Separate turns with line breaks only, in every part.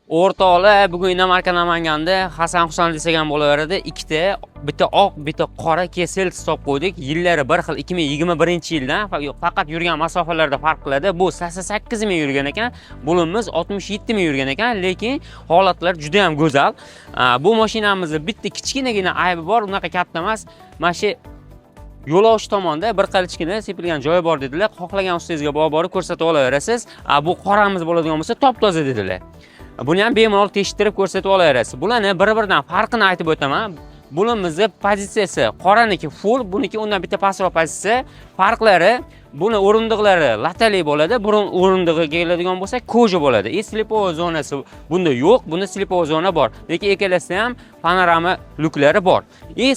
O'rtoqlar, bugun Inomarka Namanganda Hasan Husan desak ham bo'laveradi. Ikkita, bitta oq, bitta qora Kesel stop qo'ydik. Yillari bir xil 2021-yildan faqat yurgan masofalarda farq qiladi. Bu 88 ming yurgan ekan, bo'limiz 67 ming yurgan ekan, lekin holatlar juda ham go'zal. Bu mashinamizda bitta kichkinagina aybi bor, unaqa katta emas. Mana shu yo'lovchi tomonda bir qilichgina sepilgan joyi bor dedilar. Xohlagan ustingizga borib ko'rsatib olaverasiz. Bu qoramiz bo'ladigan bo'lsa top-toza dedilar. Buni ham bemalol tekshirib ko'rsatib olaverasiz. Bularni bir-biridan farqini aytib o'taman. Bulimizning pozitsiyasi qoraniki full, buniki undan bitta pastroq pozitsiya. Farqlari, buni o'rindiqlari latali bo'ladi, burun o'rindig'iga keladigan bo'lsa koja bo'ladi. Slipovoy zonasi bunda yo'q, bunda slipovoy zona bor. Lekin ikkalasida ham panorama luklari bor.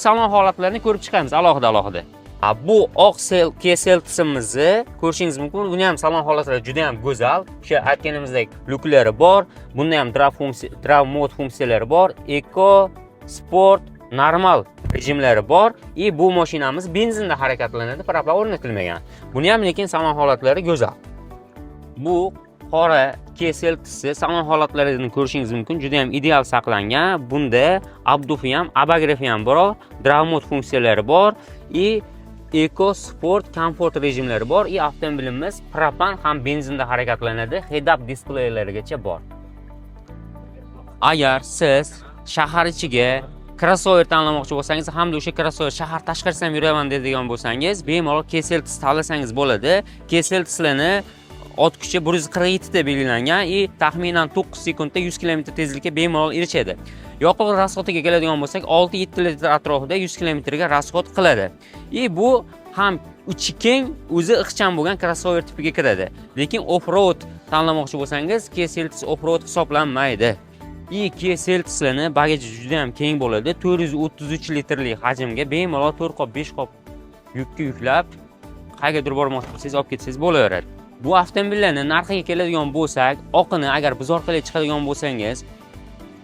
Salon holatlarini ko'rib chiqamiz alohida. Bu oq Kesel qismimizni ko'rishingiz mumkin. Buni ham salon holatlari juda ham go'zal. O'sha aytganimizdek luklari bor. Bunda ham drive mode funksiyalari bor. Eco, sport, normal rejimlari bor. Bu mashinamiz benzinda harakatlanadi, proplan o'rnatilmagan. Buni ham lekin salon holatlari go'zal. Bu qora Kesel qisi salon holatlarini ko'rishingiz mumkin. Juda ham ideal saqlangan. Bunda abdufi ham, abagrafi ham bor, drive mode funksiyalari bor. Eco, sport, komfort rejimlari bor. Avtomobilimiz propan ham benzinda harakatlanadi. Head-up displeylargacha bor. Agar siz shahar ichiga crossover tanlamoqchi bo'lsangiz hamda o'sha crossover shahar tashqarisida ham yuraman deydigan bo'lsangiz, bemalol Kesel tanlasangiz bo'ladi. Kesel tislarni ot kuchi 147 ta belgilangan, taxminan 9 sekundda 100 km tezlikka bemalol erishadi. Yoqilg'i rasxodiga keladigan bo'lsak, 6-7 litr atrofida 100 km ga rasxod qiladi. Bu ham ichi keng, o'zi ixcham bo'lgan crossover tipiga kiradi. Lekin off-road tanlamoqchi bo'lsangiz, Kesel off-road hisoblanmaydi. Kesel tislarni bagaji juda ham keng bo'ladi. 433 litrlik hajmga bemalol 4 qop, 5 qop yukka yuklab, qayergadir bormoqchi bo'lsangiz olib ketsangiz bo'laveradi. Bu avtomobillarning narxiga keladigan bo'lsak, oqini agar biz orqali chiqadigan bo'lsangiz,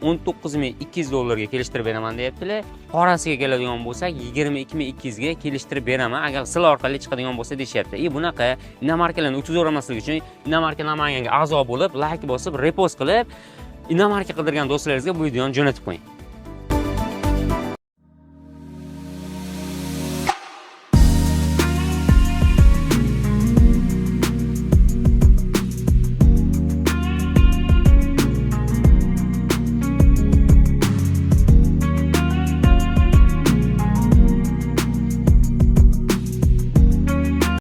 $19,200 kelishtirib beraman deyaptilar. Qorasiga keladigan bo'lsak, $22,200 ga kelishtirib beraman agar sizlar orqali chiqadigan bo'lsa deyapti. Bunaqa inomarkalarni o'tkazib uchun Inomarka Namanganga a'zo bo'lib, like bosib, repost qilib, Inomarka qidirgan do'stlaringizga bu videoni jo'natib qo'ying.